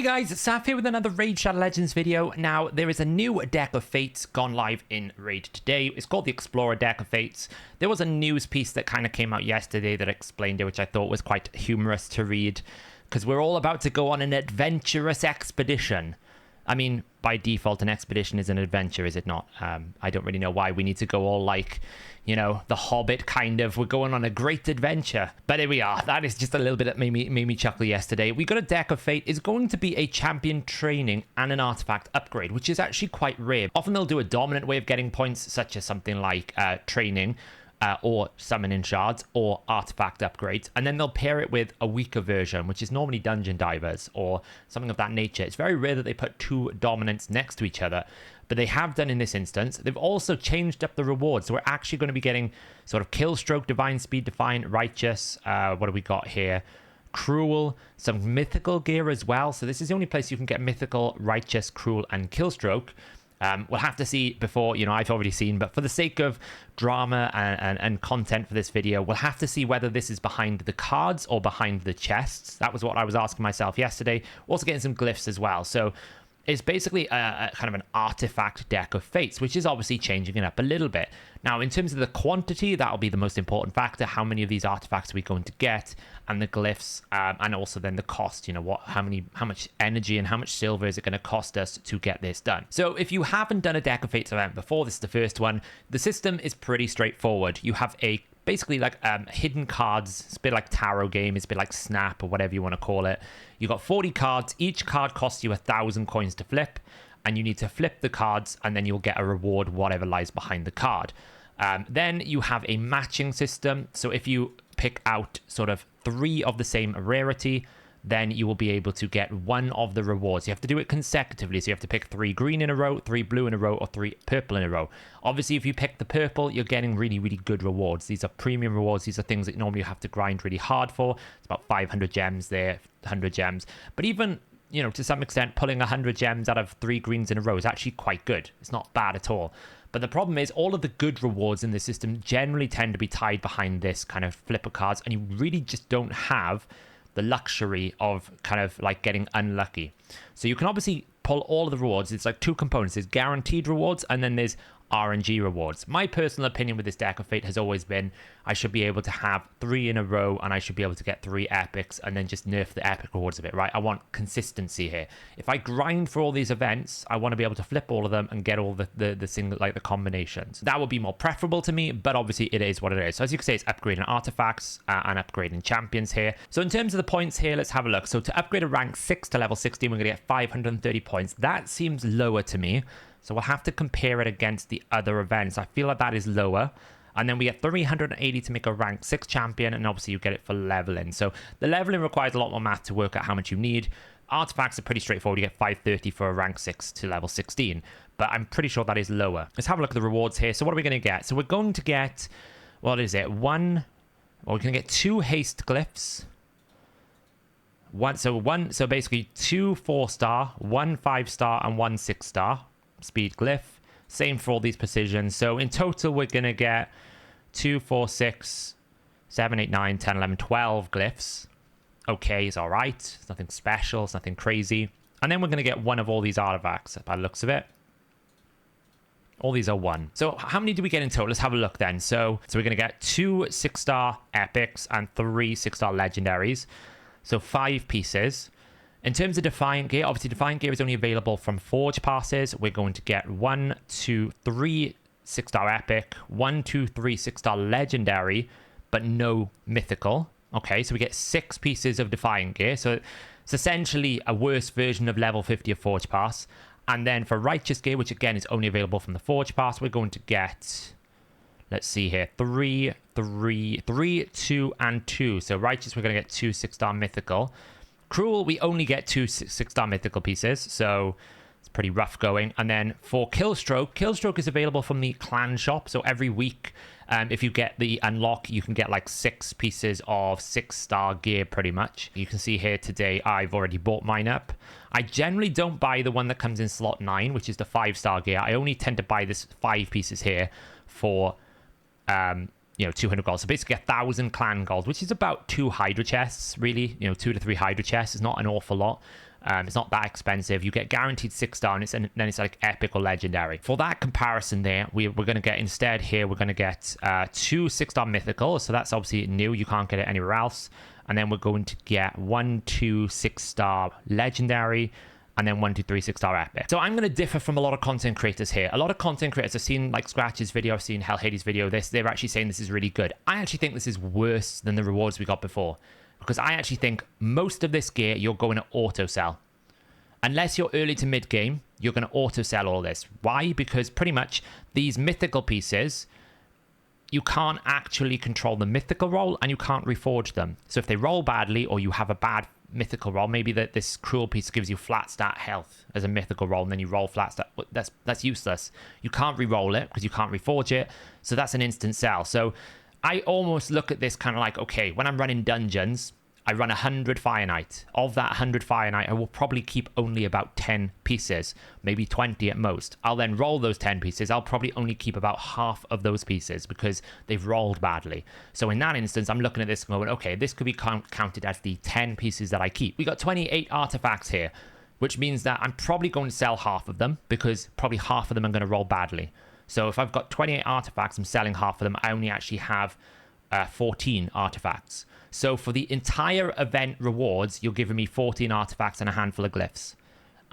Hey guys, it's Saf here with another Raid Shadow Legends video. Now, there is a new deck of Fates gone live in Raid today. It's called the Explorer deck of Fates. There was a news piece that kind of came out yesterday that explained it, which I thought was quite humorous to read, because we're all about to go on an adventurous expedition. I mean, by default, an expedition is an adventure, is it not? I don't really know why we need to go all like, you know, the Hobbit kind of. We're going on a great adventure. But here we are. That is just a little bit that made me chuckle yesterday. We got a deck of Fate. It's going to be a champion training and an artifact upgrade, which is actually quite rare. Often they'll do a dominant way of getting points, such as something like training, or summoning shards, or artifact upgrades, and then they'll pair it with a weaker version, which is normally dungeon divers or something of that nature. It's very rare that they put two dominants next to each other, but they have done in this instance. They've also changed up the rewards, so we're actually going to be getting sort of kill stroke, divine speed, divine righteous. What do we got here? Cruel, some mythical gear as well. So this is the only place you can get mythical, righteous, cruel, and kill stroke. We'll have to see before, you know, I've already seen, but for the sake of drama and content for this video, we'll have to see whether this is behind the cards or behind the chests. That was what I was asking myself yesterday. Also getting some glyphs as well. So it's basically a kind of an artifact deck of Fates, which is obviously changing it up a little bit. Now, in terms of the quantity, that'll be the most important factor. How many of these artifacts are we going to get, and the glyphs, and also then the cost. You know, how much energy and how much silver is it going to cost us to get this done? So, if you haven't done a deck of Fates event before, this is the first one. The system is pretty straightforward. You have basically like hidden cards. It's a bit like tarot game. It's a bit like Snap or whatever you want to call it. You got 40 cards. Each card costs you 1,000 coins to flip, and you need to flip the cards, and then you'll get a reward, whatever lies behind the card. Then you have a matching system. So if you pick out sort of 3 of the same rarity, then you will be able to get one of the rewards. You have to do it consecutively. So you have to pick 3 green in a row, 3 blue in a row, or 3 purple in a row. Obviously, if you pick the purple, you're getting really, really good rewards. These are premium rewards. These are things that normally you have to grind really hard for. It's about 500 gems there, 100 gems. But even, you know, to some extent, pulling 100 gems out of 3 greens in a row is actually quite good. It's not bad at all. But the problem is all of the good rewards in the system generally tend to be tied behind this kind of flipper cards, and you really just don't have the luxury of kind of like getting unlucky. So you can obviously pull all of the rewards. It's like 2 components. There's guaranteed rewards, and then there's RNG rewards. My personal opinion with this deck of Fate has always been I should be able to have 3 in a row, and I should be able to get 3 epics, and then just nerf the epic rewards a bit, right? I want consistency here. If I grind for all these events, I want to be able to flip all of them and get all the single, like the combinations. That would be more preferable to me, but obviously it is what it is. So as you can see, it's upgrading artifacts and upgrading champions here. So in terms of the points here, let's have a look. So to upgrade a rank 6 to level 16, we're going to get 530 points. That seems lower to me. So we'll have to compare it against the other events. I feel like that is lower. And then we get 380 to make a rank 6 champion, and obviously you get it for leveling. So the leveling requires a lot more math to work out how much you need. Artifacts are pretty straightforward. You get 530 for a rank 6 to level 16. But I'm pretty sure that is lower. Let's have a look at the rewards here. So what are we going to get? So we're going to get, what is it? We're going to get 2 haste glyphs. So basically 2 4-star, 1 5-star, and 1 6-star. Speed glyph. Same for all these precisions. So in total, we're going to get 2, 4, 6, 7, 8, 9, 10, 11, 12 glyphs. Okay, it's all right. It's nothing special. It's nothing crazy. And then we're going to get one of all these artifacts by the looks of it. All these are 1. So how many do we get in total? Let's have a look then. So we're going to get 2 6-star epics and 3 6-star legendaries. So 5 pieces. In terms of Defiant Gear, obviously Defiant Gear is only available from Forge passes. We're going to get 1, 2, 3 6-star epic, 1, 2, 3 6-star legendary, but no mythical. Okay, so we get 6 pieces of Defiant Gear. So it's essentially a worse version of level 50 of Forge Pass. And then for Righteous Gear, which again is only available from the Forge Pass, we're going to get, let's see here, 3, 2, and 2. So Righteous, we're going to get 2 6-star mythical. Cruel, we only get 2 6-star mythical pieces, so it's pretty rough going. And then for Killstroke is available from the clan shop. So every week, if you get the unlock, you can get like 6 pieces of 6-star gear pretty much. You can see here today, I've already bought mine up. I generally don't buy the one that comes in slot 9, which is the 5-star gear. I only tend to buy this 5 pieces here for 200 gold. So basically 1,000 clan gold, which is about 2 Hydra chests, really. 2 to 3 Hydra chests is not an awful lot. It's not that expensive. You get guaranteed 6-star, and then it's like epic or legendary. For that comparison there, we're going to get instead here, we're going to get 2 6-star mythical. So that's obviously new. You can't get it anywhere else. And then we're going to get 1 2 6-star legendary, and then 1 2 3 6-star epic. So I'm going to differ from a lot of content creators here. A lot of content creators, I've seen like Scratch's video, I've seen Hellhades video, they're actually saying this is really good. I actually think this is worse than the rewards we got before, because I actually think most of this gear you're going to auto sell. Unless you're early to mid game, you're going to auto sell all this. Why? Because pretty much these mythical pieces, you can't actually control the mythical roll, and you can't reforge them. So if they roll badly, or you have a bad mythical roll, maybe that this cruel piece gives you flat stat health as a mythical roll, and then you roll flat stat, that's useless. You can't re-roll it because you can't reforge it, so that's an instant sell. So I almost look at this kind of like, okay, when I'm running dungeons, I run 100 Fire Knight. Of that 100 Fire Knight, I will probably keep only about 10 pieces, maybe 20 at most. I'll then roll those 10 pieces. I'll probably only keep about half of those pieces because they've rolled badly. So in that instance, I'm looking at this and going, okay, this could be counted as the 10 pieces that I keep. We got 28 artifacts here, which means that I'm probably going to sell half of them because probably half of them are going to roll badly. So if I've got 28 artifacts, I'm selling half of them. I only actually have 14 artifacts. So for the entire event rewards, you're giving me 14 artifacts and a handful of glyphs.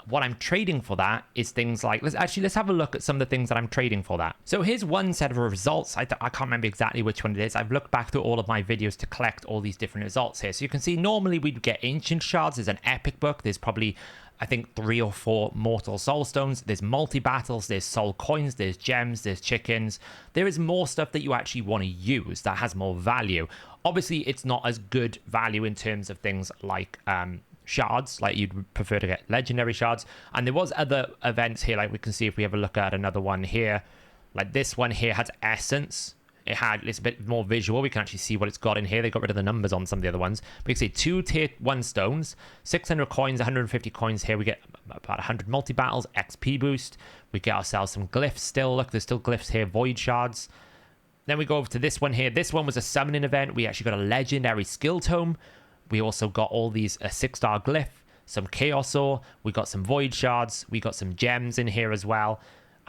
What I'm trading for that is things like, let's have a look at some of the things that I'm trading for that. So here's one set of results. I can't remember exactly which one it is. I've looked back through all of my videos to collect all these different results here. So you can see normally we'd get ancient shards. There's an epic book. There's probably, I think, 3 or 4 mortal soul stones. There's multi-battles. There's soul coins. There's gems. There's chickens. There is more stuff that you actually want to use that has more value. Obviously, it's not as good value in terms of things like shards, like you'd prefer to get legendary shards. And there was other events here, like we can see if we have a look at another one here. Like this one here has essence. It's a bit more visual. We can actually see what it's got in here. They got rid of the numbers on some of the other ones. But you can see 2 tier 1 stones, 600 coins, 150 coins here. We get about 100 multi-battles, XP boost. We get ourselves some glyphs still. Look, there's still glyphs here, void shards. Then we go over to this one here. This one was a summoning event. We actually got a legendary skill tome. We also got all these 6-star glyph, some chaos ore. We got some void shards. We got some gems in here as well.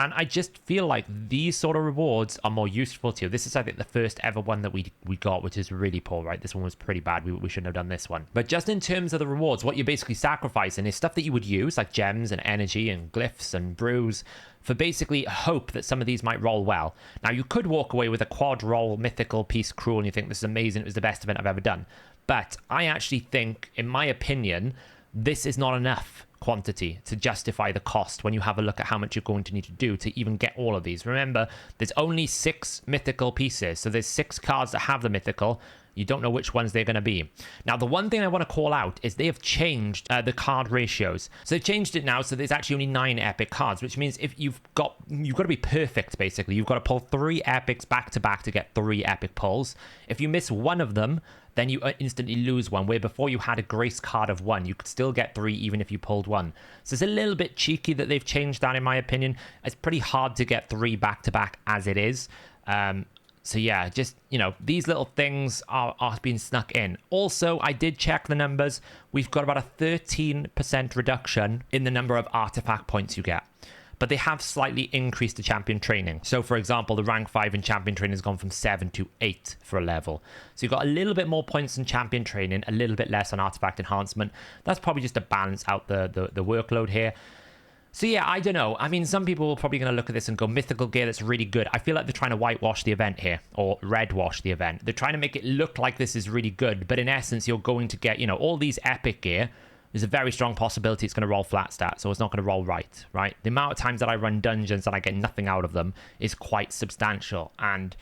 And I just feel like these sort of rewards are more useful to you. This is, I think, the first ever one that we got, which is really poor, right? This one was pretty bad. We shouldn't have done this one. But just in terms of the rewards, what you're basically sacrificing is stuff that you would use, like gems and energy and glyphs and brews, for basically hope that some of these might roll well. Now, you could walk away with a quad roll mythical piece cruel and you think this is amazing. It was the best event I've ever done. But I actually think, in my opinion, this is not enough quantity to justify the cost when you have a look at how much you're going to need to do to even get all of these. Remember, there's only 6 mythical pieces, so there's 6 cards that have the mythical. You don't know which ones they're going to be. Now, the one thing I want to call out is they have changed the card ratios. So they've changed it now, so there's actually only 9 epic cards, which means if you've got to be perfect, basically. You've got to pull 3 epics back to back to get 3 epic pulls. If you miss one of them, then you instantly lose one, where before you had a grace card of 1, you could still get 3 even if you pulled 1. So it's a little bit cheeky that they've changed that, in my opinion. It's pretty hard to get 3 back to back as it is. So yeah, just, these little things are being snuck in. Also, I did check the numbers. We've got about a 13% reduction in the number of artifact points you get. But they have slightly increased the champion training. So, for example, the rank 5 in champion training has gone from 7 to 8 for a level. So you've got a little bit more points in champion training, a little bit less on artifact enhancement. That's probably just to balance out the workload here. So yeah, I don't know. I mean, some people are probably going to look at this and go, mythical gear, that's really good. I feel like they're trying to whitewash the event here, or red wash the event. They're trying to make it look like this is really good, but in essence, you're going to get, all these epic gear. There's a very strong possibility it's going to roll flat stat, so it's not going to roll right? The amount of times that I run dungeons and I get nothing out of them is quite substantial, and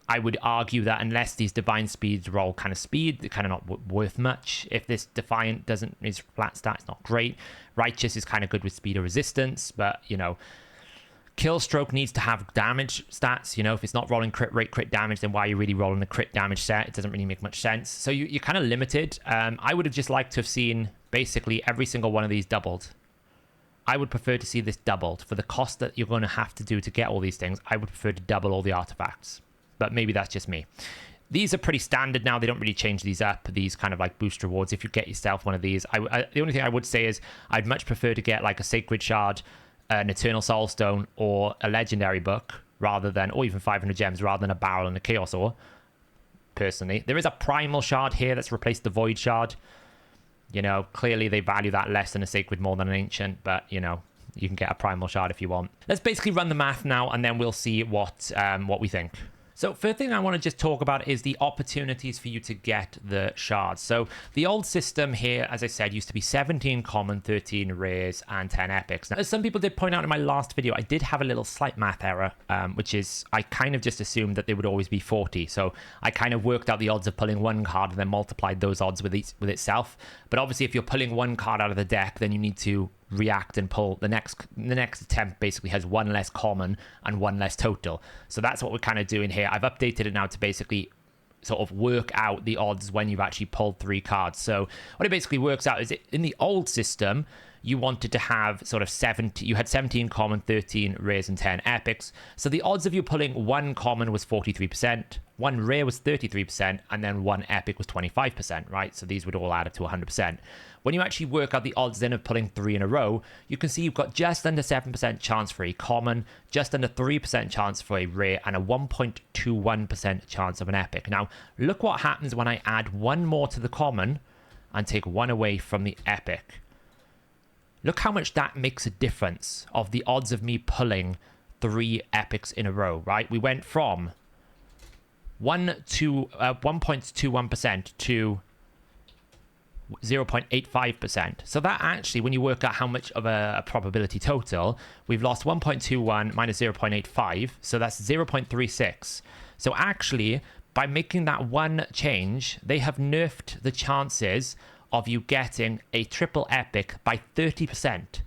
I would argue that unless these divine speeds roll kind of speed, they're kind of not worth much. If this defiant is flat stat, it's not great. Righteous is kind of good with speed or resistance, but, Killstroke needs to have damage stats. If it's not rolling crit rate, crit damage, then why are you really rolling a crit damage set? It doesn't really make much sense. So you're kind of limited. I would have just liked to have seen basically every single one of these doubled. I would prefer to see this doubled. For the cost that you're going to have to do to get all these things, I would prefer to double all the artifacts. But maybe that's just me. These are pretty standard now. They don't really change these up, these kind of like boost rewards. If you get yourself one of these, the only thing I would say is I'd much prefer to get like a Sacred Shard, an Eternal Soulstone, or a Legendary Book, rather than, or even 500 gems, rather than a Barrel and a Chaos Ore, personally. There is a Primal Shard here that's replaced the Void Shard. You know, clearly they value that less than a Sacred, more than an Ancient, but, you know, you can get a Primal Shard if you want. Let's basically run the math now, and then we'll see what we think. So first thing I want to just talk about is the opportunities for you to get the shards. So the old system here, as I said, used to be 17 common, 13 rares, and 10 epics. Now, as some people did point out in my last video, I did have a little slight math error, which is I kind of just assumed that they would always be 40. So I kind of worked out the odds of pulling one card and then multiplied those odds with itself. But obviously, if you're pulling one card out of the deck, then you need to react and pull the next attempt basically has one less common and one less total. So that's what we're kind of doing here. I've updated it now to basically sort of work out the odds when you've actually pulled 3 cards. So what it basically works out is in the old system, you wanted to have sort of 70, you had 17 common, 13 rares, and 10 epics. So the odds of you pulling 1 common was 43%, 1 rare was 33%, and then 1 epic was 25%, right? So these would all add up to 100%. When you actually work out the odds then of pulling 3 in a row, you can see you've got just under 7% chance for a common, just under 3% chance for a rare, and a 1.21% chance of an epic. Now, look what happens when I add 1 more to the common and take 1 away from the epic. Look how much that makes a difference of the odds of me pulling 3 epics in a row, right? We went from 1.21% to 0.85%. So that actually, when you work out how much of a probability total, we've lost 1.21 minus 0.85. So that's 0.36. So actually, by making that one change, they have nerfed the chances of you getting a triple epic by 30%.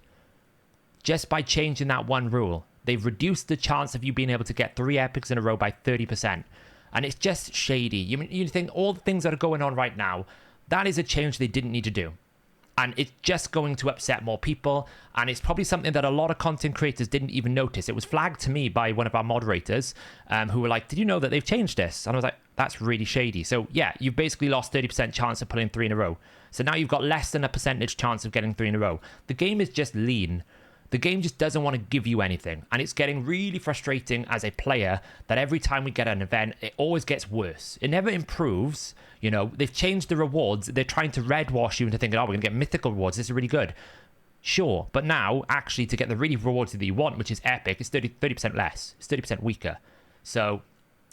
Just by changing that one rule. They've reduced the chance of you being able to get 3 epics in a row by 30%. And it's just shady. You think all the things that are going on right now, that is a change they didn't need to do. And it's just going to upset more people. And it's probably something that a lot of content creators didn't even notice. It was flagged to me by one of our moderators who were like, did you know that they've changed this? And I was like, that's really shady. So yeah, you've basically lost 30% chance of pulling 3 in a row. So now you've got less than a percentage chance of getting 3 in a row. The game is just lean. The game just doesn't want to give you anything. And it's getting really frustrating as a player that every time we get an event, it always gets worse. It never improves. You know, they've changed the rewards. They're trying to red wash you into thinking, oh, we're going to get mythical rewards. This is really good. Sure. But now, actually, to get the really rewards that you want, which is epic, it's 30% less. It's 30% weaker. So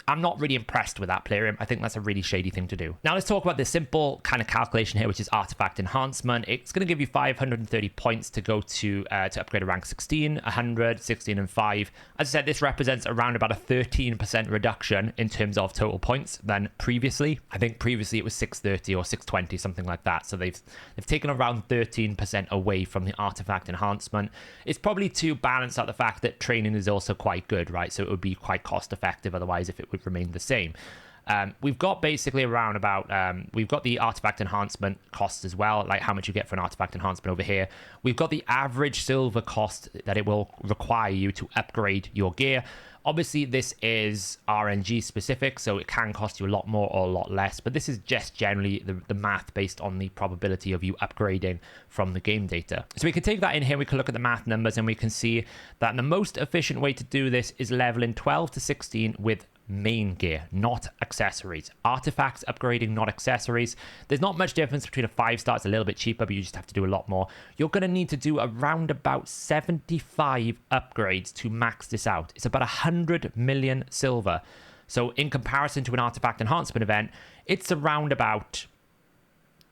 I'm not really impressed with that player. I think that's a really shady thing to do. Now let's talk about the simple kind of calculation here, which is artifact enhancement. It's going to give you 530 points to go to upgrade a rank 16, 100, 16, and 5. As I said, this represents around about a 13% reduction in terms of total points than previously. I think previously it was 630 or 620, something like that. So they've taken around 13% away from the artifact enhancement. It's probably to balance out the fact that training is also quite good, right? So it would be quite cost effective otherwise if it would remain the same. We've got basically around about, we've got the artifact enhancement costs as well, like how much you get for an artifact enhancement over here. We've got the average silver cost that it will require you to upgrade your gear. Obviously, this is RNG specific, so it can cost you a lot more or a lot less, but this is just generally the math based on the probability of you upgrading from the game data. So we can take that in here, we can look at the math numbers, and we can see that the most efficient way to do this is leveling 12 to 16 with main gear, not accessories. Artifacts upgrading, not accessories. There's not much difference between a 5-star. It's a little bit cheaper, but you just have to do a lot more. You're going to need to do around about 75 upgrades to max this out. It's about 100 million silver. So in comparison to an artifact enhancement event, it's around about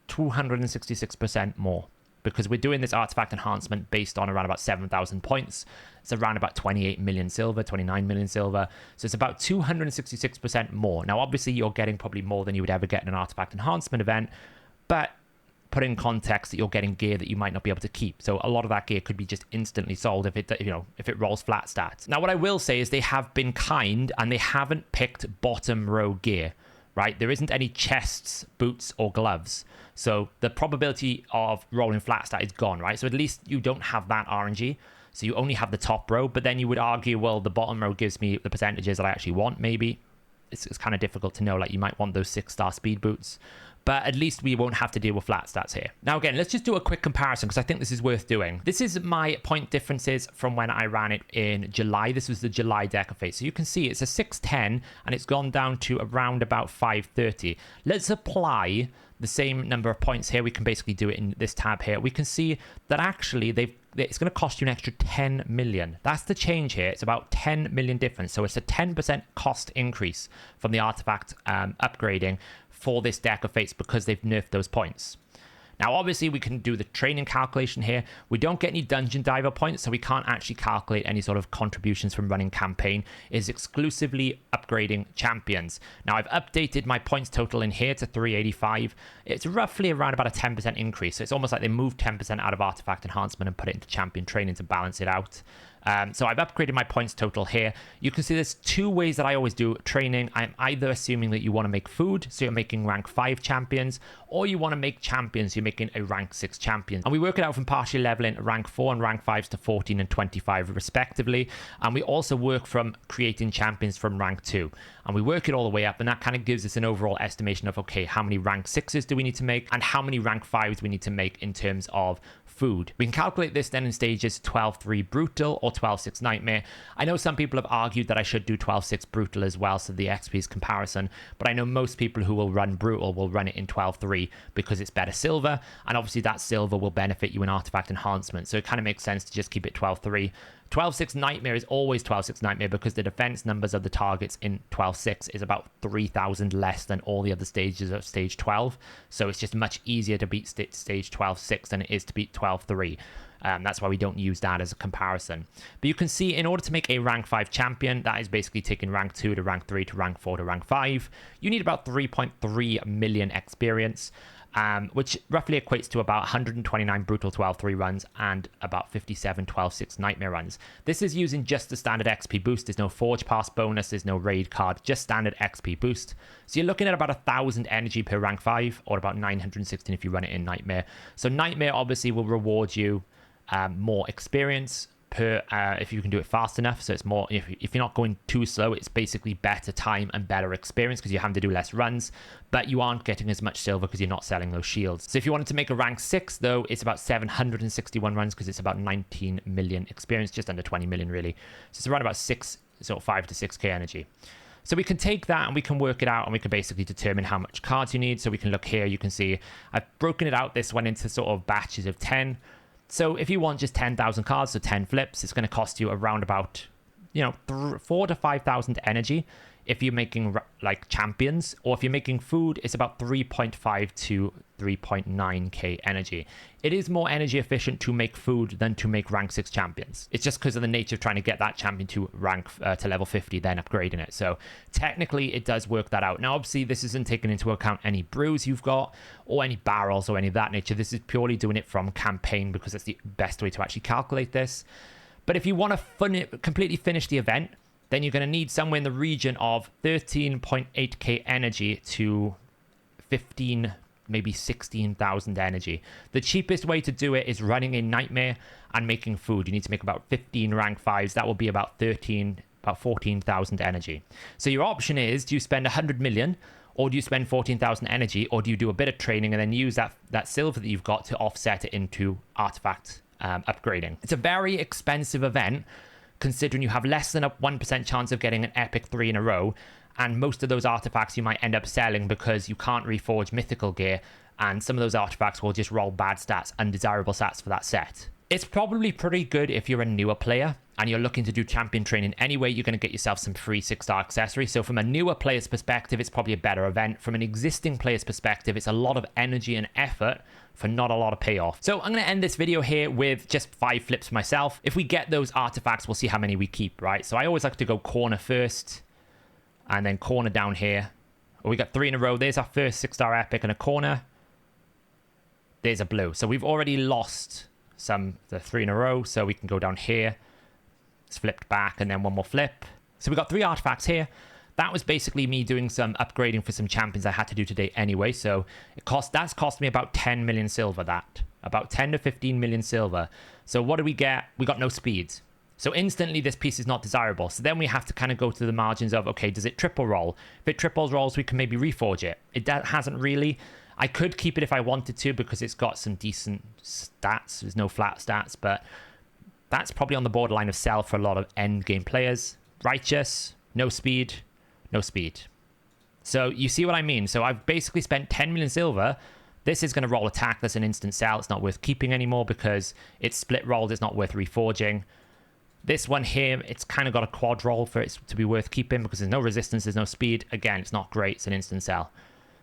266% more, because we're doing this artifact enhancement based on around about 7,000 points. It's around about 28 million silver, 29 million silver. So it's about 266% more. Now, obviously, you're getting probably more than you would ever get in an artifact enhancement event, but put in context that you're getting gear that you might not be able to keep. So a lot of that gear could be just instantly sold if it rolls flat stats. Now, what I will say is they have been kind and they haven't picked bottom row gear, right? There isn't any chests, boots, or gloves. So the probability of rolling flat stat is gone, right? So at least you don't have that RNG. So you only have the top row, but then you would argue, well, the bottom row gives me the percentages that I actually want, maybe. it's kind of difficult to know. Like, you might want those 6-star speed boots, but at least we won't have to deal with flat stats here. Now, again, let's just do a quick comparison because I think this is worth doing. This is my point differences from when I ran it in July. This was the July deck of Fates. So you can see it's a 610 and it's gone down to around about 530. Let's apply the same number of points here. We can basically do it in this tab here. We can see that actually it's going to cost you an extra 10 million. That's the change here. It's about 10 million difference. So it's a 10% cost increase from the artifact upgrading for this deck of Fates because they've nerfed those points. Now, obviously, we can do the training calculation here. We don't get any dungeon diver points, so we can't actually calculate any sort of contributions from running campaign. It's exclusively upgrading champions. Now, I've updated my points total in here to 385. It's roughly around about a 10% increase. So it's almost like they moved 10% out of artifact enhancement and put it into champion training to balance it out. So I've upgraded my points total here. You can see there's two ways that I always do training. I'm either assuming that you want to make food, so you're making rank 5 champions, or you want to make champions, you're making a rank 6 champion. And we work it out from partially leveling rank 4 and rank 5s to 14 and 25 respectively. And we also work from creating champions from rank 2. And we work it all the way up, and that kind of gives us an overall estimation of, okay, how many rank 6s do we need to make, and how many rank 5s we need to make in terms of food. We can calculate this then in stages 12-3 brutal or 12-6 nightmare. I know some people have argued that I should do 12-6 brutal as well, so the XP's comparison, but I know most people who will run brutal will run it in 12-3 because it's better silver, and obviously that silver will benefit you in artifact enhancement, so it kind of makes sense to just keep it 12-3. 12-6 Nightmare is always 12-6 Nightmare because the defense numbers of the targets in 12-6 is about 3,000 less than all the other stages of stage 12. So it's just much easier to beat stage 12-6 than it is to beat 12-3. That's why we don't use that as a comparison. But you can see in order to make a rank 5 champion, that is basically taking rank 2 to rank 3 to rank 4 to rank 5. You need about 3.3 million experience. Which roughly equates to about 129 brutal 12-3 runs and about 57 12-6 nightmare runs. This is using just the standard XP boost. There's no forge pass bonus, there's no raid card, just standard XP boost. So you're looking at about 1,000 energy per rank 5 or about 916 if you run it in nightmare. So nightmare obviously will reward you more experience per if you can do it fast enough. So it's more, if you're not going too slow, it's basically better time and better experience because you have to do less runs, but you aren't getting as much silver because you're not selling those shields. So if you wanted to make a rank 6 though, it's about 761 runs because it's about 19 million experience, just under 20 million really. So it's around about 5 to 6k energy. So we can take that and we can work it out and we can basically determine how much cards you need. So we can look here, you can see I've broken it out this one into sort of batches of 10. So if you want just 10,000 cards, so 10 flips, it's going to cost you around about, 4 to 5,000 energy if you're making like champions, or if you're making food, it's about 3.5 to 3.9k energy. It is more energy efficient to make food than to make rank 6 champions. It's just because of the nature of trying to get that champion to rank to level 50, then upgrading it. So technically it does work that out. Now obviously this isn't taking into account any brews you've got or any barrels or any of that nature. This is purely doing it from campaign because it's the best way to actually calculate this. But if you want to completely finish the event, then you're going to need somewhere in the region of 13.8k energy to 15, maybe 16,000 energy. The cheapest way to do it is running a nightmare and making food. You need to make about 15 rank 5s. That will be about 14,000 energy. So your option is, do you spend 100 million or do you spend 14,000 energy, or do you do a bit of training and then use that silver that you've got to offset it into artifact upgrading? It's a very expensive event, considering you have less than a 1% chance of getting an epic 3 in a row, and most of those artifacts you might end up selling because you can't reforge mythical gear, and some of those artifacts will just roll bad stats, undesirable stats for that set. It's probably pretty good if you're a newer player and you're looking to do champion training anyway. You're going to get yourself some free 6-star accessories. So from a newer player's perspective, it's probably a better event. From an existing player's perspective, it's a lot of energy and effort for not a lot of payoff. So I'm going to end this video here with just 5 flips myself. If we get those artifacts, we'll see how many we keep, right? So I always like to go corner first and then corner down here. We got 3 in a row. There's our first 6-star epic and a corner. There's a blue. So we've already lost the 3 in a row. So we can go down here. It's flipped back and then one more flip. So we got 3 artifacts here. That was basically me doing some upgrading for some champions I had to do today anyway. So that's cost me about 10 million silver, about 10 to 15 million silver. So what do we get? We got no speeds. So instantly this piece is not desirable. So then we have to kind of go to the margins of, okay, does it triple roll? If it triples rolls, we can maybe reforge it. It hasn't really. I could keep it if I wanted to because it's got some decent stats. There's no flat stats, but that's probably on the borderline of sell for a lot of end game players. Righteous, no speed, no speed. So you see what I mean? So I've basically spent 10 million silver. This is going to roll attack. That's an instant sell. It's not worth keeping anymore because it's split rolled. It's not worth reforging. This one here, it's kind of got a quad roll for it to be worth keeping because there's no resistance, there's no speed. Again, it's not great. It's an instant sell.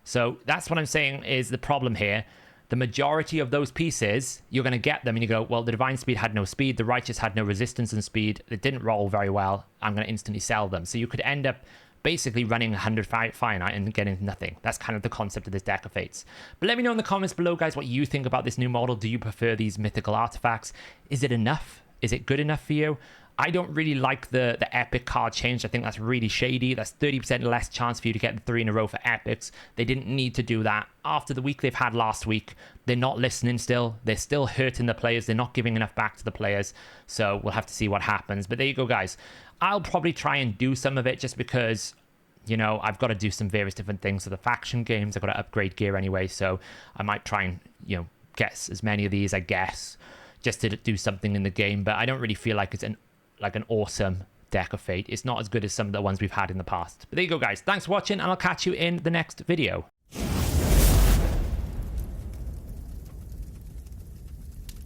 So that's what I'm saying is the problem here. The majority of those pieces, you're going to get them and you go, well, the Divine Speed had no speed. The Righteous had no resistance and speed. It didn't roll very well. I'm going to instantly sell them. So you could end up basically running 100 finite and getting nothing. That's kind of the concept of this deck of Fates. But let me know in the comments below, guys, what you think about this new model. Do you prefer these mythical artifacts? Is it enough? Is it good enough for you? I don't really like the epic card change. I think that's really shady. That's 30% less chance for you to get the 3 in a row for epics. They didn't need to do that. After the week they've had last week, they're not listening still. They're still hurting the players. They're not giving enough back to the players. So we'll have to see what happens. But there you go, guys. I'll probably try and do some of it just because, you know, I've got to do some various different things for the faction games. I've got to upgrade gear anyway. So I might try and, you know, get as many of these, I guess, just to do something in the game. But I don't really feel like it's an awesome deck of Fate. It's not as good as some of the ones we've had in the past. But there you go, guys. Thanks for watching, and I'll catch you in the next video.